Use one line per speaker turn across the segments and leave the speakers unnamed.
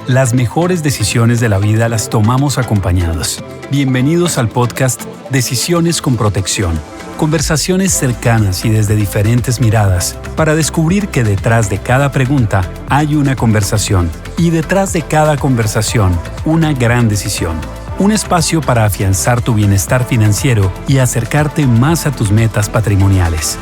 Las mejores decisiones de la vida las tomamos acompañados. Bienvenidos al podcast Decisiones con Protección. Conversaciones cercanas y desde diferentes miradas para descubrir que detrás de cada pregunta hay una conversación y detrás de cada conversación una gran decisión. Un espacio para afianzar tu bienestar financiero y acercarte más a tus metas patrimoniales.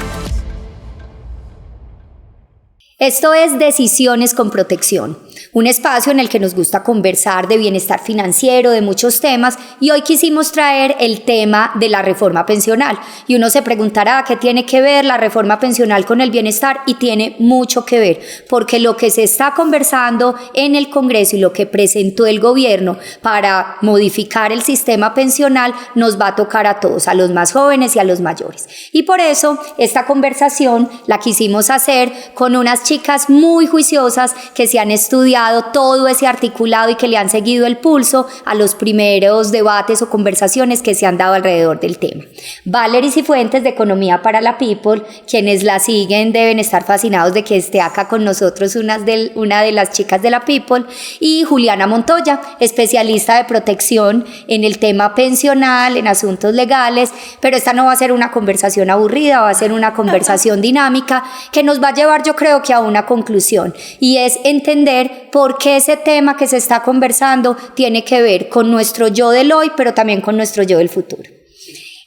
Esto es Decisiones con Protección, un espacio en el que nos gusta conversar de bienestar financiero, de muchos temas, y hoy quisimos traer el tema de la reforma pensional. Y uno se preguntará qué tiene que ver la reforma pensional con el bienestar, y tiene mucho que ver, porque lo que se está conversando en el Congreso y lo que presentó el gobierno para modificar el sistema pensional nos va a tocar a todos, a los más jóvenes y a los mayores. Y por eso esta conversación la quisimos hacer con unas chicas muy juiciosas que se han estudiado todo ese articulado y que le han seguido el pulso a los primeros debates o conversaciones que se han dado alrededor del tema. Valery Cifuentes, de Economía para la People, quienes la siguen deben estar fascinados de que esté acá con nosotros una de las chicas de la People, y Juliana Montoya, especialista de protección en el tema pensional, en asuntos legales, pero esta no va a ser una conversación aburrida, va a ser una conversación dinámica que nos va a llevar, yo creo que a una conclusión, y es entender por qué ese tema que se está conversando tiene que ver con nuestro yo del hoy, pero también con nuestro yo del futuro.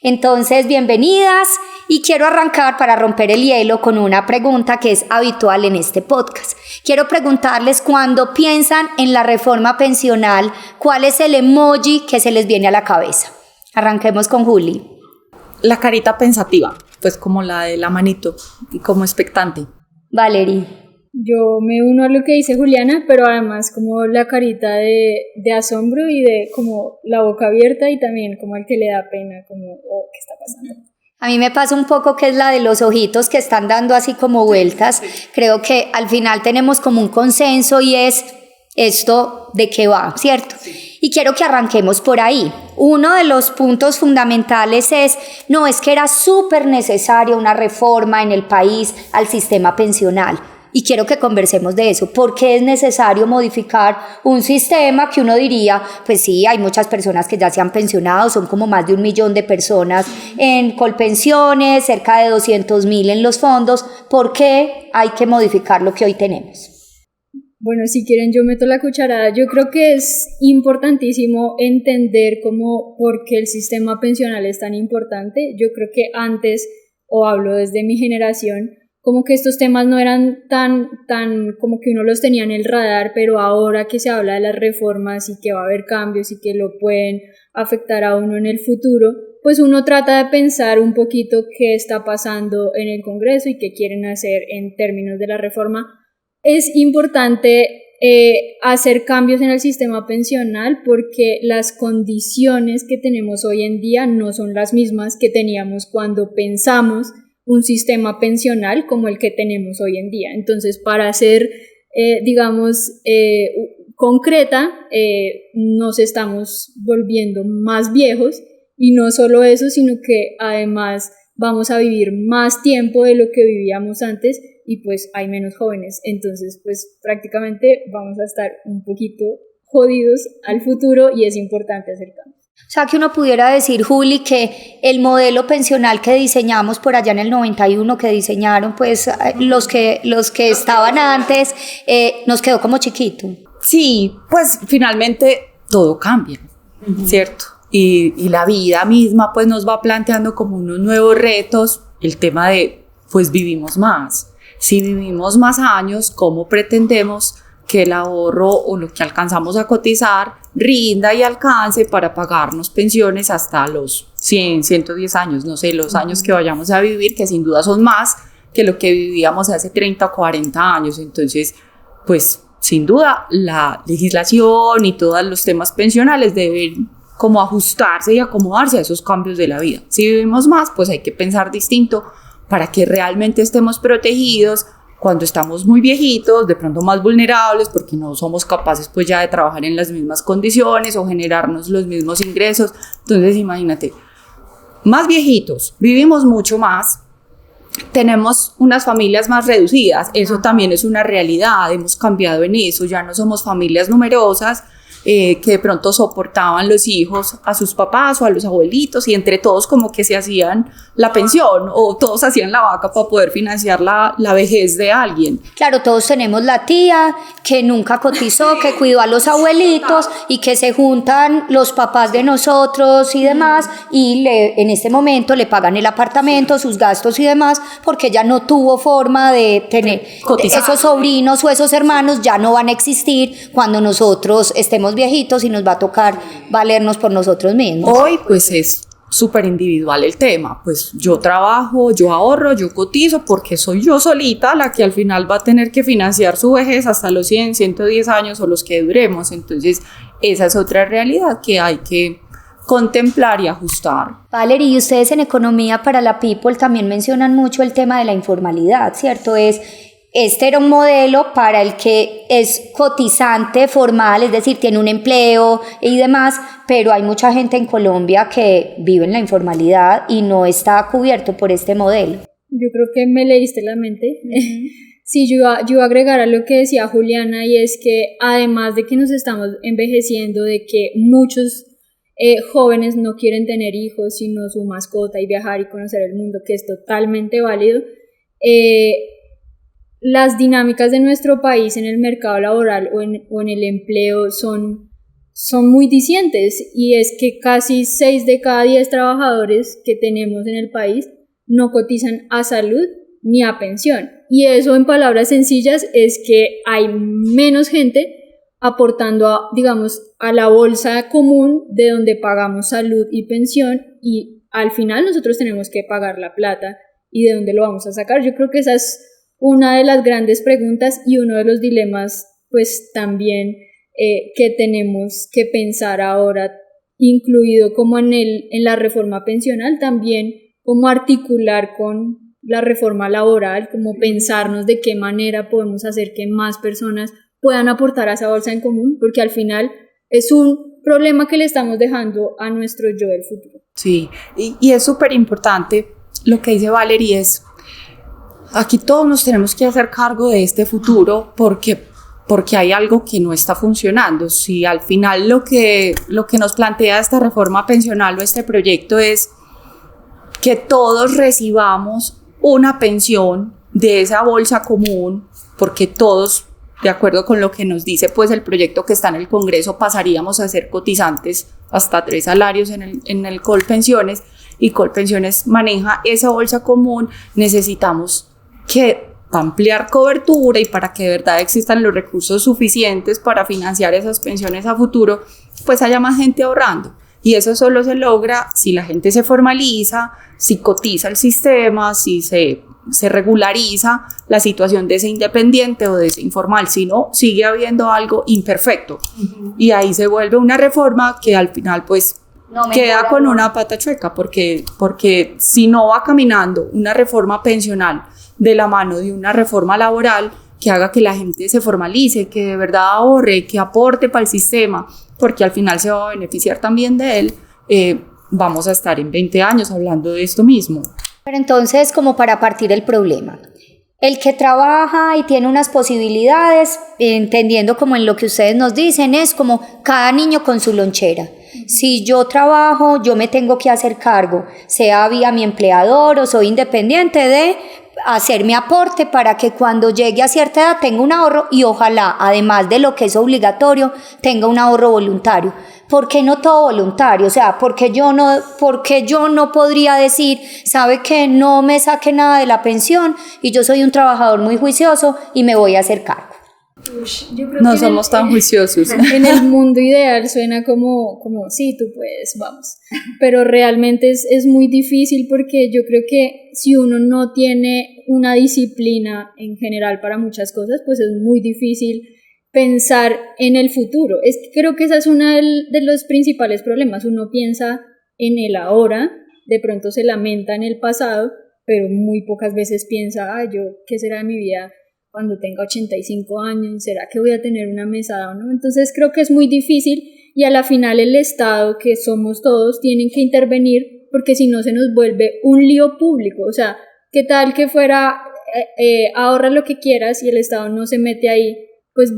Entonces, bienvenidas, y quiero arrancar para romper el hielo con una pregunta que es habitual en este podcast. Quiero preguntarles, cuando piensan en la reforma pensional, ¿cuál es el emoji que se les viene a la cabeza? Arranquemos con Juli.
La carita pensativa, pues como la de la manito y como expectante.
Valery.
Yo me uno a lo que dice Juliana, pero además como la carita de asombro y de como la boca abierta, y también como el que le da pena, como, oh, ¿qué está pasando?
A mí me pasa un poco que es la de los ojitos que están dando así como vueltas. Creo que al final tenemos como un consenso, y es esto de qué va, ¿cierto? Y quiero que arranquemos por ahí. Uno de los puntos fundamentales es que era súper necesaria una reforma en el país al sistema pensional. Y quiero que conversemos de eso. ¿Por qué es necesario modificar un sistema que uno diría, pues sí, hay muchas personas que ya se han pensionado, son como más de 1 millón de personas en Colpensiones, cerca de 200,000 en los fondos? ¿Por qué hay que modificar lo que hoy tenemos?
Bueno, si quieren yo meto la cucharada. Yo creo que es importantísimo entender por qué el sistema pensional es tan importante. Yo creo que antes, o hablo desde mi generación, como que estos temas no eran tan como que uno los tenía en el radar, pero ahora que se habla de las reformas y que va a haber cambios y que lo pueden afectar a uno en el futuro, pues uno trata de pensar un poquito qué está pasando en el Congreso y qué quieren hacer en términos de la reforma. Es importante hacer cambios en el sistema pensional porque las condiciones que tenemos hoy en día no son las mismas que teníamos cuando pensamos un sistema pensional como el que tenemos hoy en día. Entonces, para ser, concreta, nos estamos volviendo más viejos, y no solo eso, sino que además vamos a vivir más tiempo de lo que vivíamos antes, y pues hay menos jóvenes. Entonces, pues prácticamente vamos a estar un poquito jodidos al futuro, y es importante hacer cambios.
O sea, que uno pudiera decir, Juli, que el modelo pensional que diseñamos por allá en el 91, que diseñaron pues los que estaban antes, nos quedó como chiquito.
Sí, pues finalmente todo cambia, ¿cierto? Y la vida misma pues nos va planteando como unos nuevos retos. El tema de, pues vivimos más. Si vivimos más años, ¿cómo pretendemos que el ahorro o lo que alcanzamos a cotizar rinda y alcance para pagarnos pensiones hasta los 100, 110 años, no sé, los años que vayamos a vivir, que sin duda son más que lo que vivíamos hace 30 o 40 años? Entonces, pues sin duda la legislación y todos los temas pensionales deben como ajustarse y acomodarse a esos cambios de la vida. Si vivimos más, pues hay que pensar distinto para que realmente estemos protegidos cuando estamos muy viejitos, de pronto más vulnerables, porque no somos capaces pues ya de trabajar en las mismas condiciones o generarnos los mismos ingresos. Entonces imagínate, más viejitos, vivimos mucho más, tenemos unas familias más reducidas, eso también es una realidad, hemos cambiado en eso, ya no somos familias numerosas que de pronto soportaban los hijos a sus papás o a los abuelitos y entre todos como que se hacían la pensión o todos hacían la vaca para poder financiar la vejez de alguien.
Claro, todos tenemos la tía que nunca cotizó, que cuidó a los abuelitos y que se juntan los papás de nosotros y demás y en este momento le pagan el apartamento, sus gastos y demás porque ella no tuvo forma de tener cotizar. Esos sobrinos o esos hermanos ya no van a existir cuando nosotros estemos viejitos y nos va a tocar valernos por nosotros mismos.
Hoy pues es súper individual el tema, pues yo trabajo, yo ahorro, yo cotizo porque soy yo solita la que al final va a tener que financiar su vejez hasta los 100, 110 años o los que duremos, entonces esa es otra realidad que hay que contemplar y ajustar.
Valerie, y ustedes en Economía para la People también mencionan mucho el tema de la informalidad, ¿cierto? Este era un modelo para el que es cotizante formal, es decir, tiene un empleo y demás, pero hay mucha gente en Colombia que vive en la informalidad y no está cubierto por este modelo.
Yo creo que me leíste la mente. Sí, yo iba a agregar a lo que decía Juliana, y es que además de que nos estamos envejeciendo, de que muchos jóvenes no quieren tener hijos sino su mascota y viajar y conocer el mundo, que es totalmente válido, las dinámicas de nuestro país en el mercado laboral o en el empleo son muy discientes, y es que casi 6 de cada 10 trabajadores que tenemos en el país no cotizan a salud ni a pensión, y eso en palabras sencillas es que hay menos gente aportando digamos a la bolsa común de donde pagamos salud y pensión, y al final nosotros tenemos que pagar la plata, y de dónde lo vamos a sacar. Yo creo que esa es una de las grandes preguntas y uno de los dilemas pues también que tenemos que pensar ahora, incluido como en la reforma pensional, también cómo articular con la reforma laboral, cómo pensarnos de qué manera podemos hacer que más personas puedan aportar a esa bolsa en común, porque al final es un problema que le estamos dejando a nuestro yo del futuro.
Sí, y es súper importante lo que dice Valerie, es aquí todos nos tenemos que hacer cargo de este futuro porque hay algo que no está funcionando. Si al final lo que nos plantea esta reforma pensional o este proyecto es que todos recibamos una pensión de esa bolsa común, porque todos, de acuerdo con lo que nos dice pues el proyecto que está en el Congreso, pasaríamos a ser cotizantes hasta 3 salarios en el Colpensiones, y Colpensiones maneja esa bolsa común. Necesitamos que ampliar cobertura, y para que de verdad existan los recursos suficientes para financiar esas pensiones a futuro, pues haya más gente ahorrando. Y eso solo se logra si la gente se formaliza, si cotiza el sistema, si se regulariza la situación de ese independiente o de ese informal. Si no, sigue habiendo algo imperfecto. Y ahí se vuelve una reforma que al final pues queda con una pata chueca, porque si no va caminando una reforma pensional de la mano de una reforma laboral que haga que la gente se formalice, que de verdad ahorre, que aporte para el sistema, porque al final se va a beneficiar también de él, vamos a estar en 20 años hablando de esto mismo.
Pero entonces, como para partir el problema, el que trabaja y tiene unas posibilidades, entendiendo como en lo que ustedes nos dicen, es como cada niño con su lonchera. Si yo trabajo, yo me tengo que hacer cargo, sea vía mi empleador o soy independiente, de hacer mi aporte para que cuando llegue a cierta edad tenga un ahorro, y ojalá, además de lo que es obligatorio, tenga un ahorro voluntario. ¿Por qué no todo voluntario? O sea, ¿por qué yo no podría decir, sabe que no me saque nada de la pensión y yo soy un trabajador muy juicioso y me voy a hacer cargo?
Yo creo
no
que
somos tan juiciosos.
En el mundo ideal suena como sí, tú puedes, vamos. Pero realmente es muy difícil, porque yo creo que si uno no tiene una disciplina en general para muchas cosas, pues es muy difícil pensar en el futuro. Creo que esa es una de los principales problemas. Uno piensa en el ahora, de pronto se lamenta en el pasado, pero muy pocas veces piensa, ¿qué será de mi vida cuando tenga 85 años? ¿Será que voy a tener una mesada o no? Entonces creo que es muy difícil, y a la final el Estado, que somos todos, tienen que intervenir, porque si no se nos vuelve un lío público. O sea, ¿qué tal que fuera ahorra lo que quieras y el Estado no se mete ahí? Pues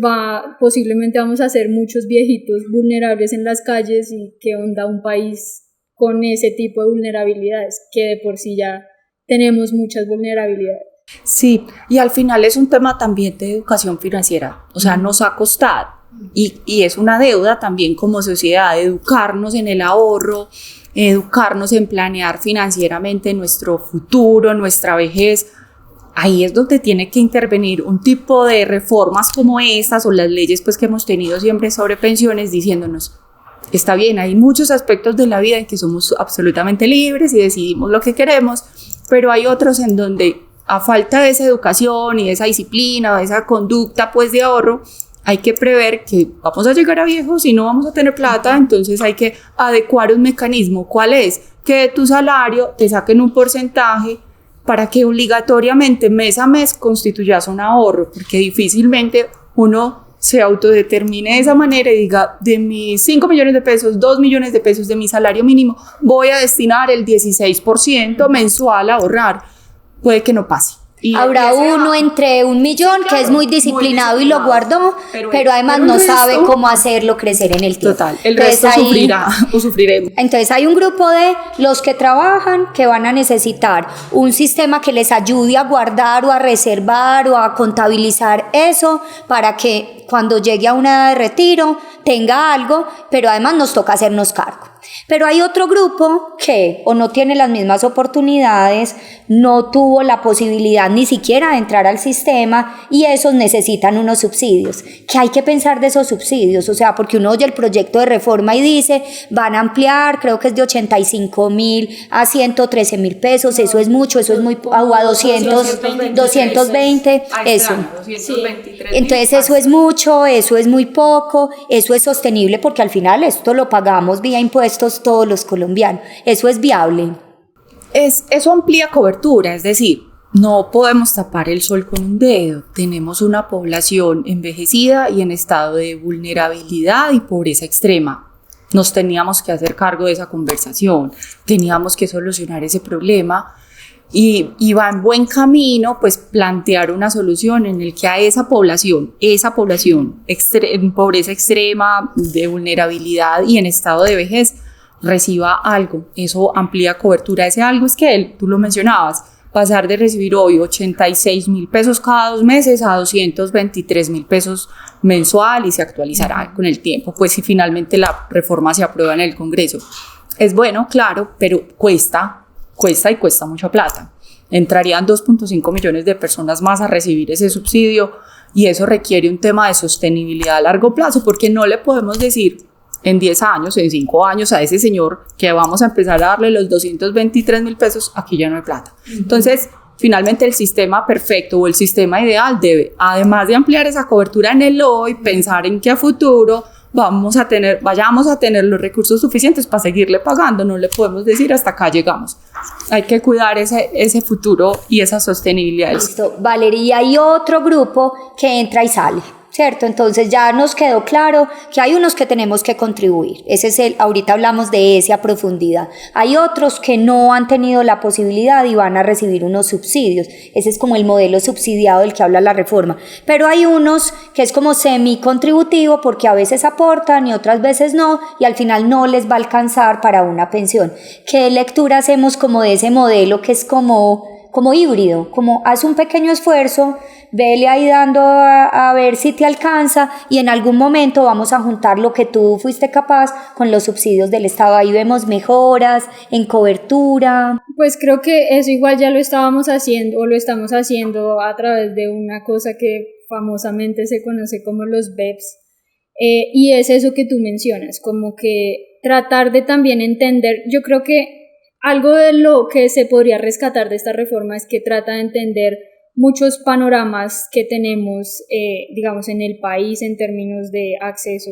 posiblemente vamos a ser muchos viejitos vulnerables en las calles, y qué onda un país con ese tipo de vulnerabilidades, que de por sí ya tenemos muchas vulnerabilidades.
Sí, y al final es un tema también de educación financiera, o sea, nos ha costado y es una deuda también como sociedad, educarnos en el ahorro, educarnos en planear financieramente nuestro futuro, nuestra vejez. Ahí es donde tiene que intervenir un tipo de reformas como estas o las leyes pues que hemos tenido siempre sobre pensiones, diciéndonos, está bien, hay muchos aspectos de la vida en que somos absolutamente libres y decidimos lo que queremos, pero hay otros en donde a falta de esa educación y de esa disciplina, de esa conducta pues de ahorro, hay que prever que vamos a llegar a viejos y no vamos a tener plata, entonces hay que adecuar un mecanismo. ¿Cuál es? Que de tu salario te saquen un porcentaje para que obligatoriamente mes a mes constituyas un ahorro, porque difícilmente uno se autodetermine de esa manera y diga, de mis 5 millones de pesos, 2 millones de pesos de mi salario mínimo, voy a destinar el 16% mensual a ahorrar. Puede que no pase.
Habrá uno entre 1 millón que es muy disciplinado y lo guardó, pero además no sabe cómo hacerlo crecer en el tiempo.
Total, el resto sufrirá o sufriremos.
Entonces hay un grupo de los que trabajan que van a necesitar un sistema que les ayude a guardar o a reservar o a contabilizar eso para que cuando llegue a una edad de retiro tenga algo, pero además nos toca hacernos cargo. Pero hay otro grupo que o no tiene las mismas oportunidades, no tuvo la posibilidad ni siquiera de entrar al sistema, y esos necesitan unos subsidios. ¿Qué hay que pensar de esos subsidios? O sea, porque uno oye el proyecto de reforma y dice, van a ampliar, creo que es de 85.000 a 113.000 pesos, eso es mucho, eso es muy, o a 220, eso. Entonces eso es mucho, eso es muy poco, eso es sostenible porque al final esto lo pagamos vía impuestos todos los colombianos. ¿Eso es viable?
Eso amplía cobertura, es decir, no podemos tapar el sol con un dedo. Tenemos una población envejecida y en estado de vulnerabilidad y pobreza extrema. Nos teníamos que hacer cargo de esa conversación, teníamos que solucionar ese problema y va en buen camino pues plantear una solución en el que a esa población en pobreza extrema, de vulnerabilidad y en estado de vejez reciba algo. Eso amplía cobertura. Ese algo es que tú lo mencionabas, pasar de recibir hoy 86.000 pesos cada 2 meses a 223.000 pesos mensual, y se actualizará con el tiempo, pues si finalmente la reforma se aprueba en el Congreso. Es bueno, claro, pero cuesta mucha plata. Entrarían 2.5 millones de personas más a recibir ese subsidio, y eso requiere un tema de sostenibilidad a largo plazo, porque no le podemos decir en 10 años, en 5 años a ese señor que vamos a empezar a darle los 223.000 pesos, aquí ya no hay plata. Entonces, finalmente el sistema perfecto o el sistema ideal debe, además de ampliar esa cobertura en el hoy, pensar en que a futuro vayamos a tener los recursos suficientes para seguirle pagando. No le podemos decir hasta acá llegamos. Hay que cuidar ese futuro y esa sostenibilidad.
Listo, Valeria, hay otro grupo que entra y sale, ¿cierto? Entonces ya nos quedó claro que hay unos que tenemos que contribuir. Ahorita hablamos de ese a profundidad. Hay otros que no han tenido la posibilidad y van a recibir unos subsidios. Ese es como el modelo subsidiado del que habla la reforma. Pero hay unos que es como semi-contributivo, porque a veces aportan y otras veces no, y al final no les va a alcanzar para una pensión. ¿Qué lectura hacemos como de ese modelo que es como híbrido? Como haz un pequeño esfuerzo, vele ahí dando a ver si te alcanza, y en algún momento vamos a juntar lo que tú fuiste capaz con los subsidios del Estado. Ahí vemos mejoras en cobertura.
Pues creo que eso igual ya lo estábamos haciendo o lo estamos haciendo a través de una cosa que famosamente se conoce como los BEPS, y es eso que tú mencionas, como que tratar de también entender. Yo creo que algo de lo que se podría rescatar de esta reforma es que trata de entender muchos panoramas que tenemos, digamos, en el país en términos de acceso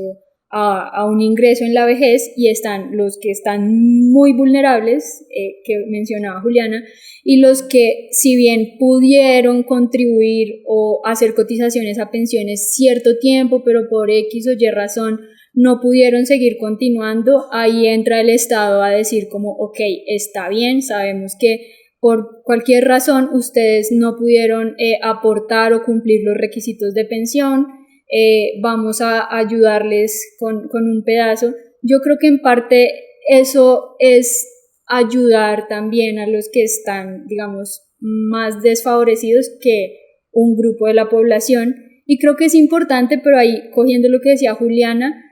a un ingreso en la vejez, y están los que están muy vulnerables, que mencionaba Juliana, y los que, si bien pudieron contribuir o hacer cotizaciones a pensiones cierto tiempo, pero por X o Y razón no pudieron seguir continuando, ahí entra el Estado a decir como, ok, está bien, sabemos que por cualquier razón ustedes no pudieron aportar o cumplir los requisitos de pensión, vamos a ayudarles con un pedazo. Yo creo que en parte eso es ayudar también a los que están, digamos, más desfavorecidos que un grupo de la población, y creo que es importante, pero ahí cogiendo lo que decía Juliana,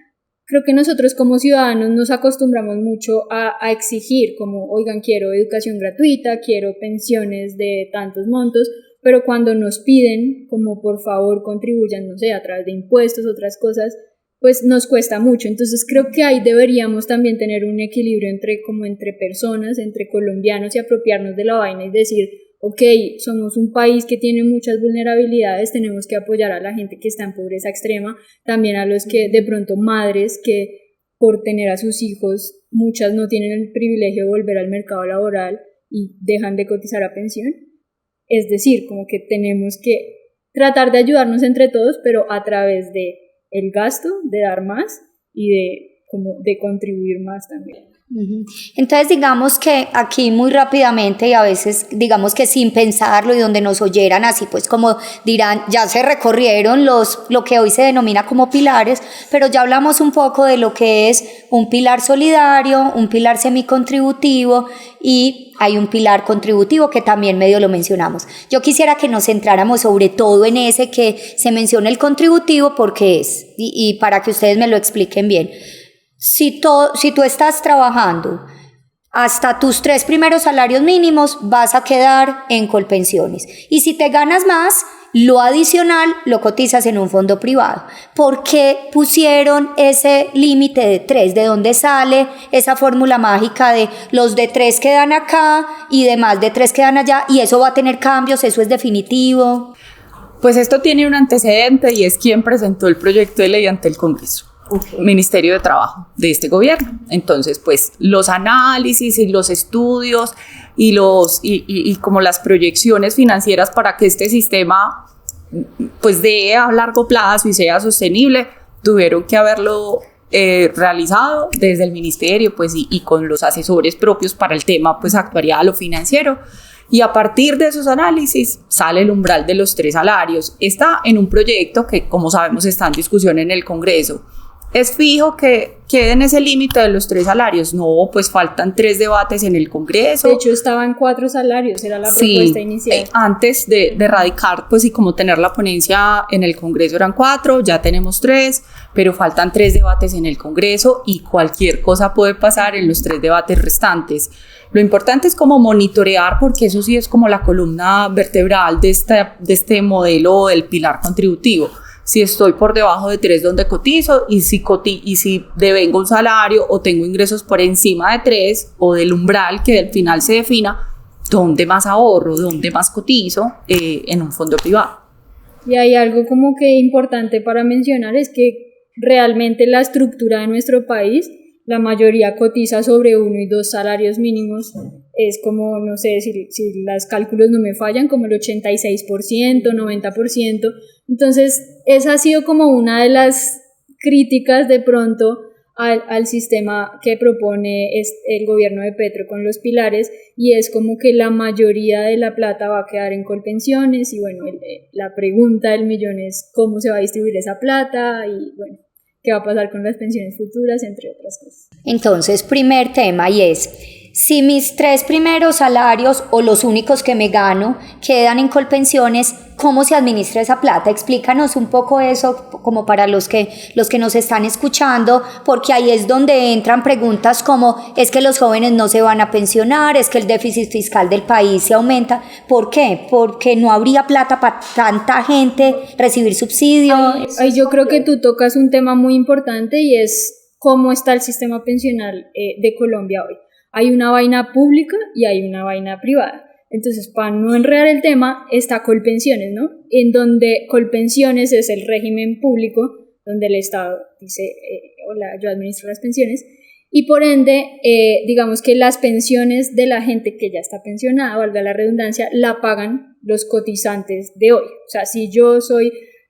creo que nosotros como ciudadanos nos acostumbramos mucho a exigir como, oigan, quiero educación gratuita, quiero pensiones de tantos montos, pero cuando nos piden como por favor contribuyan, no sé, a través de impuestos, otras cosas, pues nos cuesta mucho. Entonces creo que ahí deberíamos también tener un equilibrio entre personas, entre colombianos, y apropiarnos de la vaina y decir, ok, somos un país que tiene muchas vulnerabilidades, tenemos que apoyar a la gente que está en pobreza extrema, también a los que de pronto madres que por tener a sus hijos, muchas no tienen el privilegio de volver al mercado laboral y dejan de cotizar a pensión. Es decir, como que tenemos que tratar de ayudarnos entre todos, pero a través de el gasto, de dar más y de contribuir más también.
Entonces digamos que aquí muy rápidamente y a veces digamos que sin pensarlo y donde nos oyeran así pues como dirán ya se recorrieron lo que hoy se denomina como pilares, pero ya hablamos un poco de lo que es un pilar solidario, un pilar semicontributivo y hay un pilar contributivo que también medio lo mencionamos. Yo quisiera que nos centráramos sobre todo en ese que se menciona el contributivo porque es y para que ustedes me lo expliquen bien. Si tú estás trabajando hasta tus 3 primeros salarios mínimos, vas a quedar en Colpensiones. Y si te ganas más, lo adicional lo cotizas en un fondo privado. ¿Por qué pusieron ese límite de 3? ¿De dónde sale esa fórmula mágica de los de 3 quedan acá y demás de 3 quedan allá? ¿Y eso va a tener cambios? ¿Eso es definitivo?
Pues esto tiene un antecedente y es quien presentó el proyecto de ley ante el Congreso. Okay. Ministerio de Trabajo de este gobierno. Entonces, pues los análisis y los estudios y como las proyecciones financieras para que este sistema pues dé a largo plazo y sea sostenible, tuvieron que haberlo realizado desde el ministerio pues y con los asesores propios para el tema pues actuarial o financiero. Y a partir de esos análisis sale el umbral de los 3 salarios. Está en un proyecto que, como sabemos, está en discusión en el Congreso. ¿Es fijo que quede en ese límite de los 3 salarios? No, pues faltan 3 debates en el Congreso.
De hecho, estaban 4 salarios, era la propuesta inicial.
Antes de radicar, pues y como tener la ponencia en el Congreso eran 4, ya tenemos 3, pero faltan 3 debates en el Congreso y cualquier cosa puede pasar en los 3 debates restantes. Lo importante es como monitorear, porque eso sí es como la columna vertebral de este modelo del pilar contributivo. Si estoy por debajo de 3 donde cotizo y si devengo un salario o tengo ingresos por encima de 3 o del umbral que al final se defina, ¿dónde más ahorro? ¿Dónde más cotizo? En un fondo privado.
Y hay algo como que importante para mencionar, es que realmente la estructura de nuestro país, la mayoría cotiza sobre 1 y 2 salarios mínimos, es como, no sé, si los cálculos no me fallan, como el 86%, 90%, entonces esa ha sido como una de las críticas de pronto al sistema que propone el gobierno de Petro con los pilares, y es como que la mayoría de la plata va a quedar en Colpensiones, y bueno, la pregunta del millón es cómo se va a distribuir esa plata, y bueno, qué va a pasar con las pensiones futuras, entre otras cosas.
Entonces, primer tema, y es, si mis 3 primeros salarios o los únicos que me gano quedan en Colpensiones, ¿cómo se administra esa plata? Explícanos un poco eso como para los que nos están escuchando, porque ahí es donde entran preguntas como, es que los jóvenes no se van a pensionar, es que el déficit fiscal del país se aumenta. ¿Por qué? Porque no habría plata para tanta gente recibir subsidio.
Ay, yo creo que tú tocas un tema muy importante y es cómo está el sistema pensional de Colombia hoy. Hay una vaina pública y hay una vaina privada. Entonces, para no enredar el tema, está Colpensiones, ¿no? En donde Colpensiones es el régimen público, donde el Estado dice, hola, yo administro las pensiones, y por ende, digamos que las pensiones de la gente que ya está pensionada, valga la redundancia, la pagan los cotizantes de hoy. O sea, si yo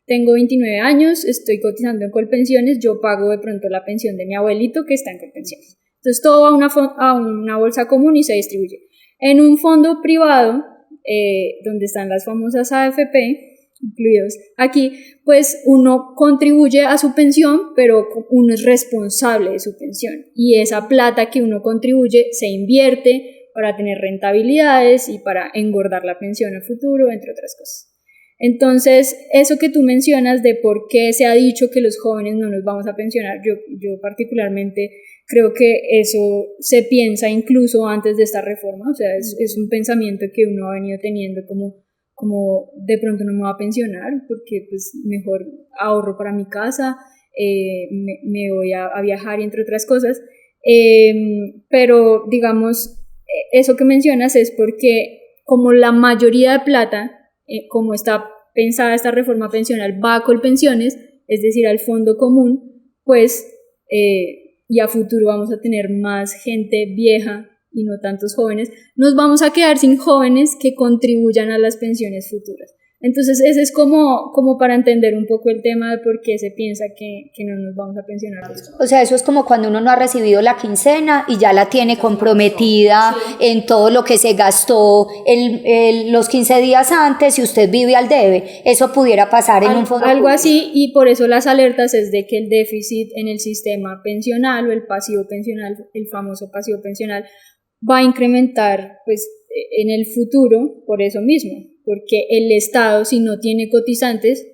tengo 29 años, estoy cotizando en Colpensiones, yo pago de pronto la pensión de mi abuelito que está en Colpensiones. Entonces todo va a una bolsa común y se distribuye. En un fondo privado, donde están las famosas AFP, incluidos aquí, pues uno contribuye a su pensión, pero uno es responsable de su pensión y esa plata que uno contribuye se invierte para tener rentabilidades y para engordar la pensión a futuro, entre otras cosas. Entonces, eso que tú mencionas de por qué se ha dicho que los jóvenes no nos vamos a pensionar, yo particularmente creo que eso se piensa incluso antes de esta reforma, o sea, es un pensamiento que uno ha venido teniendo como de pronto no me voy a pensionar porque pues mejor ahorro para mi casa, me voy a viajar y entre otras cosas, pero digamos, eso que mencionas es porque como la mayoría de plata, como está pensada esta reforma pensional, va a Colpensiones, es decir, al fondo común, pues y a futuro vamos a tener más gente vieja y no tantos jóvenes, nos vamos a quedar sin jóvenes que contribuyan a las pensiones futuras. Entonces ese es como para entender un poco el tema de por qué se piensa que no nos vamos a pensionar.
O sea, eso es como cuando uno no ha recibido la quincena y ya la tiene comprometida en todo lo que se gastó los 15 días antes y usted vive al debe. Eso pudiera pasar en un fondo.
Algo así, y por eso las alertas es de que el déficit en el sistema pensional o el pasivo pensional, el famoso pasivo pensional, va a incrementar pues en el futuro por eso mismo, porque el Estado, si no tiene cotizantes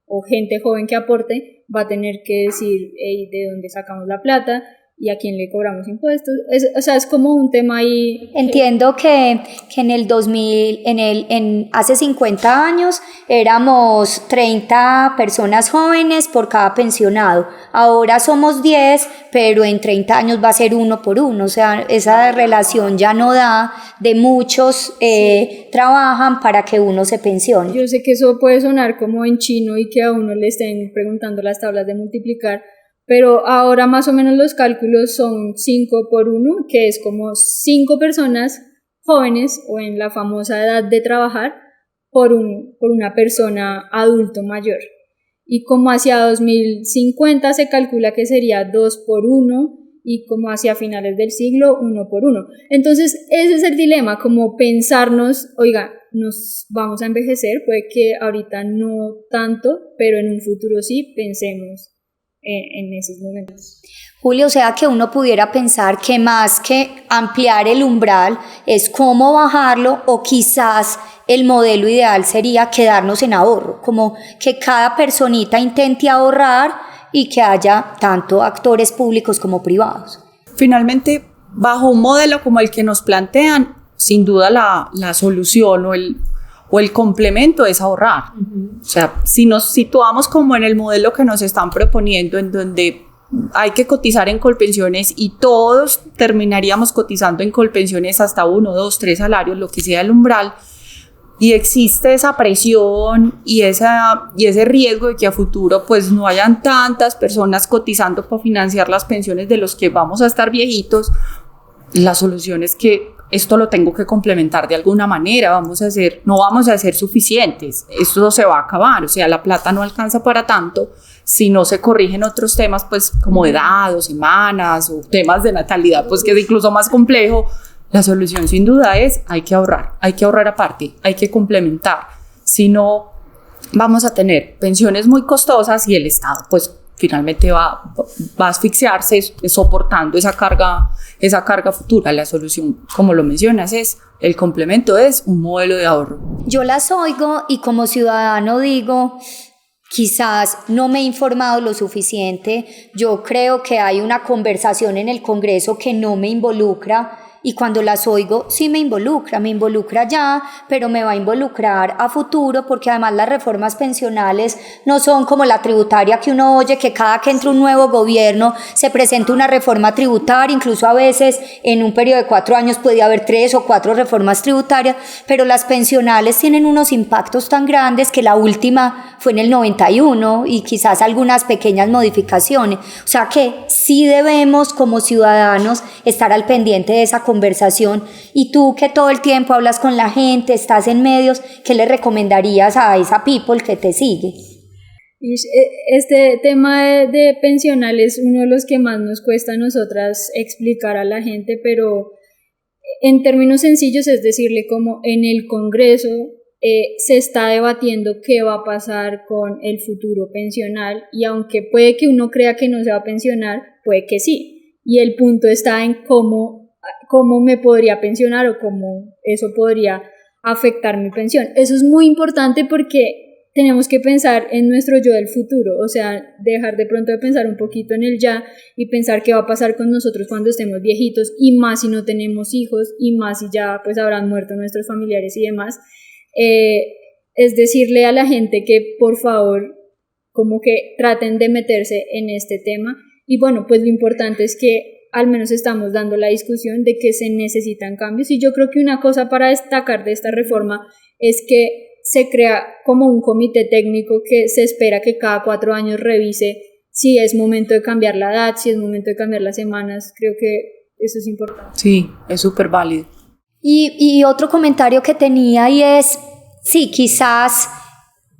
o gente joven que aporte, va a tener que decir de dónde sacamos la plata y a quién le cobramos impuestos. O sea, es como un tema ahí.
Entiendo que en el 2000, hace 50 años éramos 30 personas jóvenes por cada pensionado. Ahora somos 10, pero en 30 años va a ser 1 por 1. O sea, esa relación ya no da, de muchos trabajan para que uno se pensione.
Yo sé que eso puede sonar como en chino y que a uno le estén preguntando las tablas de multiplicar, pero ahora más o menos los cálculos son 5 por 1, que es como 5 personas jóvenes o en la famosa edad de trabajar por una persona adulto mayor. Y como hacia 2050 se calcula que sería 2 por 1 y como hacia finales del siglo 1 por 1. Entonces ese es el dilema, como pensarnos, oiga, nos vamos a envejecer, puede que ahorita no tanto, pero en un futuro sí, pensemos en esos momentos.
Julio, o sea que uno pudiera pensar que más que ampliar el umbral es cómo bajarlo, o quizás el modelo ideal sería quedarnos en ahorro, como que cada personita intente ahorrar y que haya tanto actores públicos como privados.
Finalmente, bajo un modelo como el que nos plantean, sin duda la solución o el complemento es ahorrar. O sea, si nos situamos como en el modelo que nos están proponiendo, en donde hay que cotizar en Colpensiones y todos terminaríamos cotizando en Colpensiones hasta 1, 2, 3 salarios, lo que sea el umbral, y existe esa presión y ese riesgo de que a futuro pues no hayan tantas personas cotizando para financiar las pensiones de los que vamos a estar viejitos, la solución es que esto lo tengo que complementar de alguna manera, no vamos a ser suficientes, esto se va a acabar, o sea, la plata no alcanza para tanto si no se corrigen otros temas, pues como edad o semanas o temas de natalidad, pues que es incluso más complejo. La solución sin duda es hay que ahorrar aparte, hay que complementar, si no vamos a tener pensiones muy costosas y el Estado pues finalmente va a asfixiarse soportando esa carga futura. La solución, como lo mencionas, el complemento es un modelo de ahorro.
Yo las oigo y como ciudadano digo, quizás no me he informado lo suficiente. Yo creo que hay una conversación en el Congreso que no me involucra. Y cuando las oigo, sí me involucra ya, pero me va a involucrar a futuro, porque además las reformas pensionales no son como la tributaria que uno oye, que cada que entra un nuevo gobierno se presenta una reforma tributaria, incluso a veces en un periodo de 4 años puede haber 3 o 4 reformas tributarias, pero las pensionales tienen unos impactos tan grandes que la última fue en el 91 y quizás algunas pequeñas modificaciones. O sea que sí debemos como ciudadanos estar al pendiente de esa conversación. Y tú que todo el tiempo hablas con la gente, estás en medios, ¿qué le recomendarías a esa people que te sigue?
Este tema de pensional es uno de los que más nos cuesta a nosotras explicar a la gente, pero en términos sencillos es decirle como en el Congreso se está debatiendo qué va a pasar con el futuro pensional y aunque puede que uno crea que no se va a pensionar, puede que sí. Y el punto está en cómo me podría pensionar o cómo eso podría afectar mi pensión. Eso es muy importante porque tenemos que pensar en nuestro yo del futuro, o sea, dejar de pronto de pensar un poquito en el ya y pensar qué va a pasar con nosotros cuando estemos viejitos y más si no tenemos hijos y más si ya pues habrán muerto nuestros familiares y demás. Es decirle a la gente que por favor como que traten de meterse en este tema y bueno, pues lo importante es que al menos estamos dando la discusión de que se necesitan cambios y yo creo que una cosa para destacar de esta reforma es que se crea como un comité técnico que se espera que cada 4 años revise si es momento de cambiar la edad, si es momento de cambiar las semanas. Creo que eso es importante.
Sí, es súper válido.
Y otro comentario que tenía y es, sí, quizás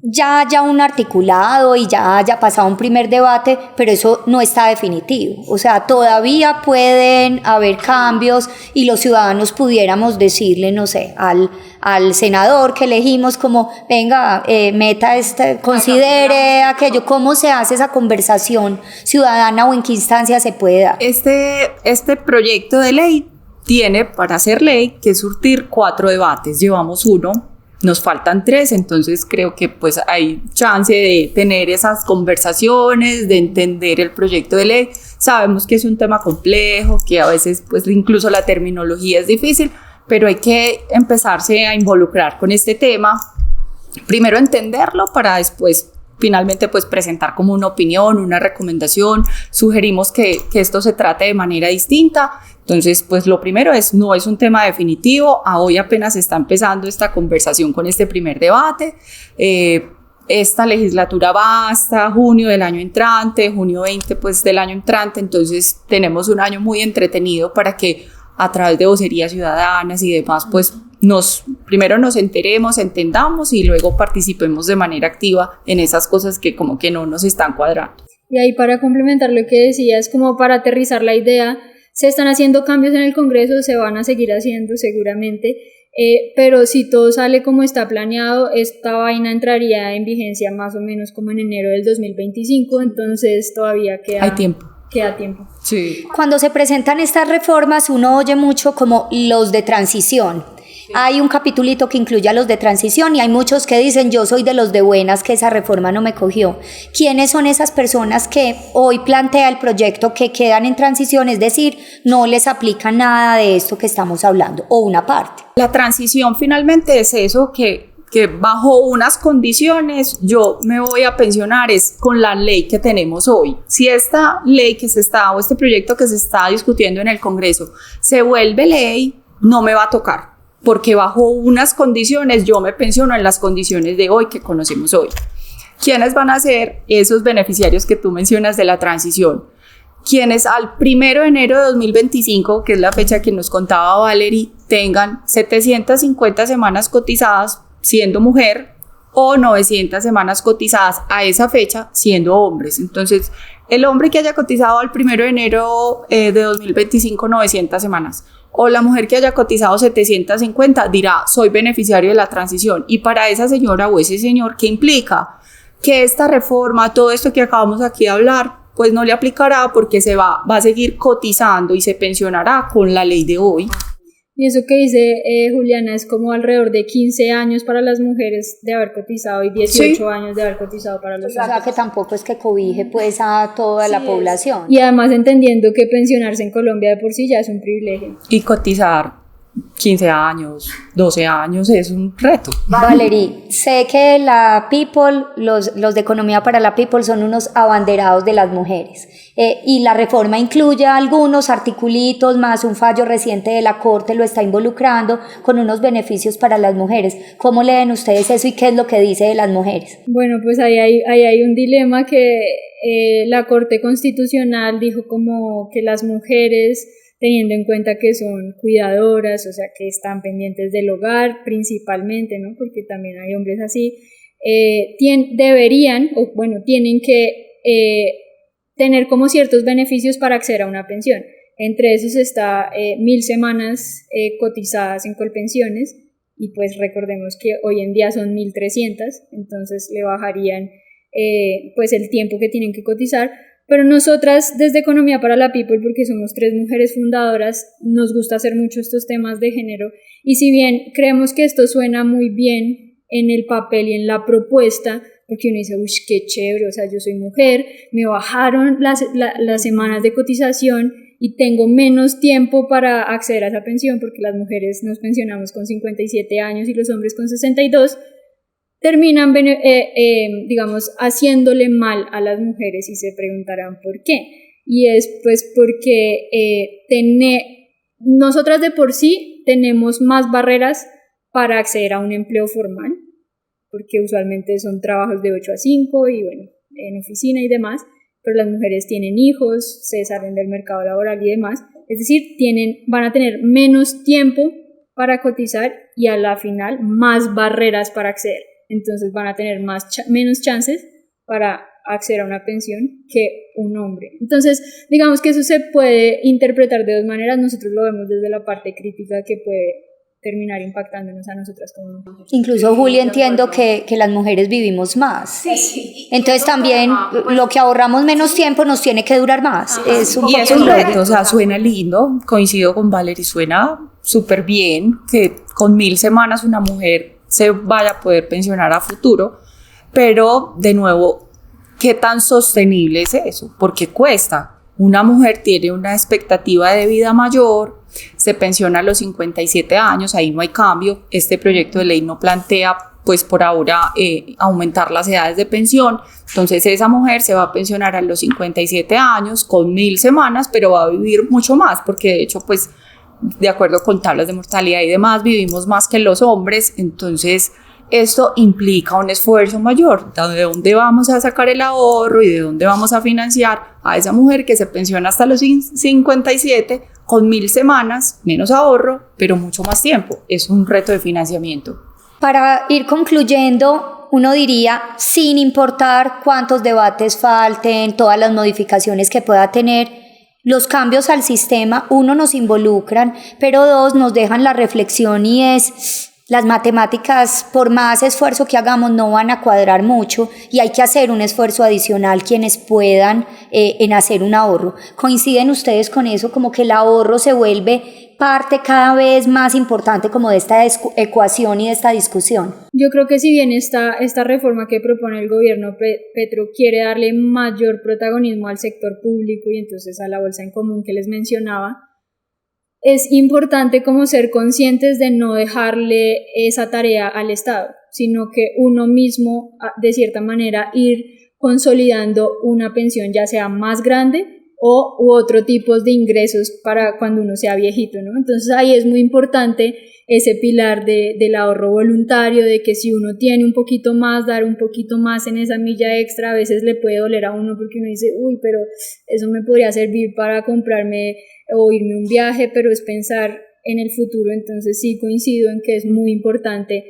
ya haya un articulado y ya haya pasado un primer debate, pero eso no está definitivo. O sea, todavía pueden haber cambios y los ciudadanos pudiéramos decirle, no sé, al senador que elegimos como, venga, meta considere aquello. ¿Cómo se hace esa conversación ciudadana o en qué instancia se puede dar?
Este proyecto de ley tiene para ser ley que surtir 4 debates. Llevamos 1. Nos faltan 3, entonces creo que pues hay chance de tener esas conversaciones, de entender el proyecto de ley. Sabemos que es un tema complejo, que a veces pues incluso la terminología es difícil, pero hay que empezarse a involucrar con este tema. Primero entenderlo para después finalmente pues presentar como una opinión, una recomendación. Sugerimos que esto se trate de manera distinta. Entonces, pues lo primero no es un tema definitivo, hoy apenas está empezando esta conversación con este primer debate, esta legislatura va hasta junio del año entrante, junio 20 pues del año entrante, entonces tenemos un año muy entretenido para que a través de vocerías ciudadanas y demás pues primero nos enteremos, entendamos y luego participemos de manera activa en esas cosas que como que no nos están cuadrando.
Y ahí para complementar lo que decías, como para aterrizar la idea, se están haciendo cambios en el Congreso, se van a seguir haciendo seguramente, pero si todo sale como está planeado, esta vaina entraría en vigencia más o menos como en enero del 2025, entonces todavía
hay tiempo.
Queda tiempo.
Sí.
Cuando se presentan estas reformas, uno oye mucho como los de transición. Sí. Hay un capitulito que incluye a los de transición y hay muchos que dicen yo soy de los de buenas que esa reforma no me cogió. ¿Quiénes son esas personas que hoy plantea el proyecto que quedan en transición? Es decir, no les aplica nada de esto que estamos hablando o una parte.
La transición finalmente es eso que bajo unas condiciones yo me voy a pensionar es con la ley que tenemos hoy. Si esta ley o este proyecto que se está discutiendo en el Congreso se vuelve ley, no me va a tocar. Porque bajo unas condiciones yo me pensiono en las condiciones de hoy que conocemos hoy. ¿Quiénes van a ser esos beneficiarios que tú mencionas de la transición? Quienes al 1 de enero de 2025, que es la fecha que nos contaba Valerie, tengan 750 semanas cotizadas siendo mujer o 900 semanas cotizadas a esa fecha siendo hombres. Entonces, el hombre que haya cotizado al 1 de enero de 2025 900 semanas o la mujer que haya cotizado 750 dirá, soy beneficiario de la transición. Y para esa señora o ese señor, ¿qué implica? Que esta reforma, todo esto que acabamos aquí de hablar, pues no le aplicará porque va a seguir cotizando y se pensionará con la ley de hoy.
Y eso que dice Juliana es como alrededor de 15 años para las mujeres de haber cotizado y 18 años de haber cotizado para los hombres.
O sea que tampoco es que cobije pues a toda la población.
Y además entendiendo que pensionarse en Colombia de por sí ya es un privilegio.
Y cotizar 15 años, 12 años es un reto.
Valerie, sé que la People, los de Economía para la People son unos abanderados de las mujeres y la reforma incluye algunos articulitos más un fallo reciente de la Corte lo está involucrando con unos beneficios para las mujeres. ¿Cómo leen ustedes eso y qué es lo que dice de las mujeres?
Bueno, pues ahí hay un dilema que la Corte Constitucional dijo como que las mujeres, teniendo en cuenta que son cuidadoras, o sea, que están pendientes del hogar principalmente, ¿no? Porque también hay hombres así, tienen que tener como ciertos beneficios para acceder a una pensión. Entre esos está 1.000 semanas cotizadas en Colpensiones, y pues recordemos que hoy en día son 1.300, entonces le bajarían pues el tiempo que tienen que cotizar. Pero nosotras desde Economía para la People, porque somos 3 mujeres fundadoras, nos gusta hacer mucho estos temas de género, y si bien creemos que esto suena muy bien en el papel y en la propuesta, porque uno dice, uy, qué chévere, o sea, yo soy mujer, me bajaron las semanas de cotización y tengo menos tiempo para acceder a esa pensión, porque las mujeres nos pensionamos con 57 años y los hombres con 62, terminan, digamos, haciéndole mal a las mujeres, y se preguntarán por qué. Y es pues porque nosotras de por sí tenemos más barreras para acceder a un empleo formal, porque usualmente son trabajos de 8 a 5 y bueno, en oficina y demás, pero las mujeres tienen hijos, se salen del mercado laboral y demás, es decir, van a tener menos tiempo para cotizar y a la final más barreras para acceder. Entonces van a tener menos chances para acceder a una pensión que un hombre. Entonces, digamos que eso se puede interpretar de 2 maneras. Nosotros lo vemos desde la parte crítica, que puede terminar impactándonos a nosotras como mujeres.
Incluso, Juli, entiendo que las mujeres vivimos más.
Sí.
Entonces también lo que ahorramos menos tiempo nos tiene que durar más. Es un
Y es un reto, o sea, suena lindo, coincido con Valerie, suena súper bien que con 1.000 semanas una mujer se vaya a poder pensionar a futuro, pero de nuevo, ¿qué tan sostenible es eso? Porque cuesta. Una mujer tiene una expectativa de vida mayor, se pensiona a los 57 años, ahí no hay cambio. Este proyecto de ley no plantea, pues por ahora, aumentar las edades de pensión. Entonces esa mujer se va a pensionar a los 57 años con 1.000 semanas, pero va a vivir mucho más, porque de hecho, pues, de acuerdo con tablas de mortalidad y demás, vivimos más que los hombres. Entonces esto implica un esfuerzo mayor. ¿De dónde vamos a sacar el ahorro y de dónde vamos a financiar a esa mujer que se pensiona hasta los 57 con 1.000 semanas, menos ahorro, pero mucho más tiempo? Es un reto de financiamiento.
Para ir concluyendo, uno diría, sin importar cuántos debates falten, todas las modificaciones que pueda tener, los cambios al sistema, 1, nos involucran, pero 2, nos dejan la reflexión, y es: las matemáticas, por más esfuerzo que hagamos, no van a cuadrar mucho, y hay que hacer un esfuerzo adicional quienes puedan en hacer un ahorro. ¿Coinciden ustedes con eso? Como que el ahorro se vuelve parte cada vez más importante como de esta ecuación y de esta discusión.
Yo creo que si bien esta reforma que propone el gobierno Petro quiere darle mayor protagonismo al sector público y entonces a la bolsa en común que les mencionaba, es importante como ser conscientes de no dejarle esa tarea al Estado, sino que uno mismo, de cierta manera, ir consolidando una pensión ya sea más grande u otro tipo de ingresos para cuando uno sea viejito, ¿no? Entonces ahí es muy importante ese pilar del ahorro voluntario, de que si uno tiene un poquito más, dar un poquito más en esa milla extra. A veces le puede doler a uno porque uno dice, uy, pero eso me podría servir para comprarme o irme a un viaje, pero es pensar en el futuro. Entonces sí coincido en que es muy importante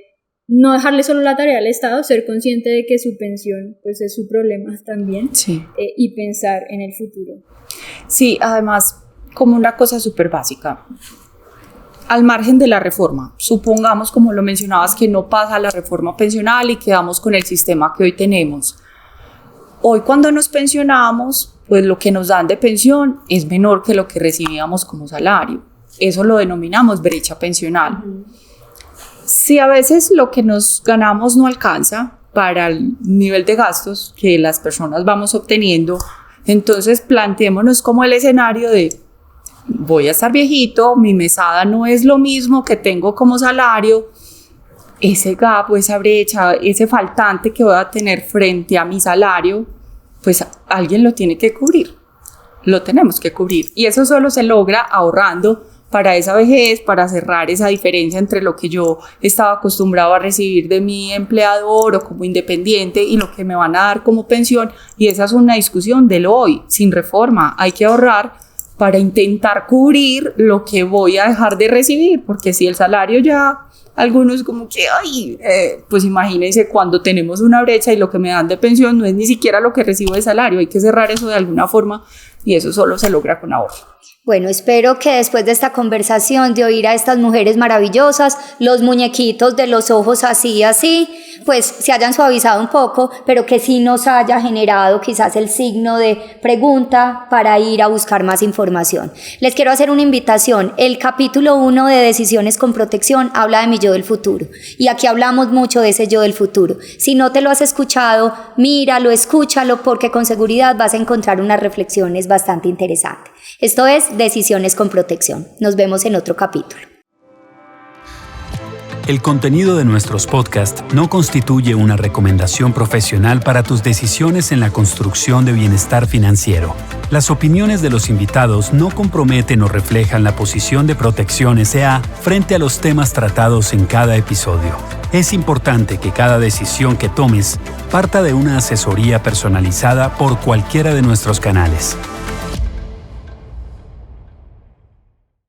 no dejarle solo la tarea al Estado, ser consciente de que su pensión pues es su problema también,
sí.
Y pensar en el futuro.
Sí, además, como una cosa súper básica, al margen de la reforma, supongamos, como lo mencionabas, que no pasa la reforma pensional y quedamos con el sistema que hoy tenemos. Hoy, cuando nos pensionamos, pues lo que nos dan de pensión es menor que lo que recibíamos como salario. Eso lo denominamos brecha pensional. Si a veces lo que nos ganamos no alcanza para el nivel de gastos que las personas vamos obteniendo, entonces planteémonos como el escenario de: voy a estar viejito, mi mesada no es lo mismo que tengo como salario, ese gap o esa brecha, ese faltante que voy a tener frente a mi salario, pues alguien lo tiene que cubrir, lo tenemos que cubrir, y eso solo se logra ahorrando para esa vejez, para cerrar esa diferencia entre lo que yo estaba acostumbrado a recibir de mi empleador o como independiente y lo que me van a dar como pensión. Y esa es una discusión del hoy, sin reforma. Hay que ahorrar para intentar cubrir lo que voy a dejar de recibir, porque si el salario ya algunos como que, pues imagínense cuando tenemos una brecha y lo que me dan de pensión no es ni siquiera lo que recibo de salario, hay que cerrar eso de alguna forma y eso solo se logra con ahorro.
Bueno, espero que después de esta conversación, de oír a estas mujeres maravillosas, los muñequitos de los ojos así, pues se hayan suavizado un poco, pero que sí nos haya generado quizás el signo de pregunta para ir a buscar más información. Les quiero hacer una invitación. El capítulo 1 de Decisiones con Protección habla de mi yo del futuro. Y aquí hablamos mucho de ese yo del futuro. Si no te lo has escuchado, míralo, escúchalo, porque con seguridad vas a encontrar unas reflexiones bastante interesantes. Esto es Decisiones con Protección. Nos vemos en otro capítulo.
El contenido de nuestros podcasts no constituye una recomendación profesional para tus decisiones en la construcción de bienestar financiero. Las opiniones de los invitados no comprometen o reflejan la posición de Protección S.A. frente a los temas tratados en cada episodio. Es importante que cada decisión que tomes parta de una asesoría personalizada por cualquiera de nuestros canales.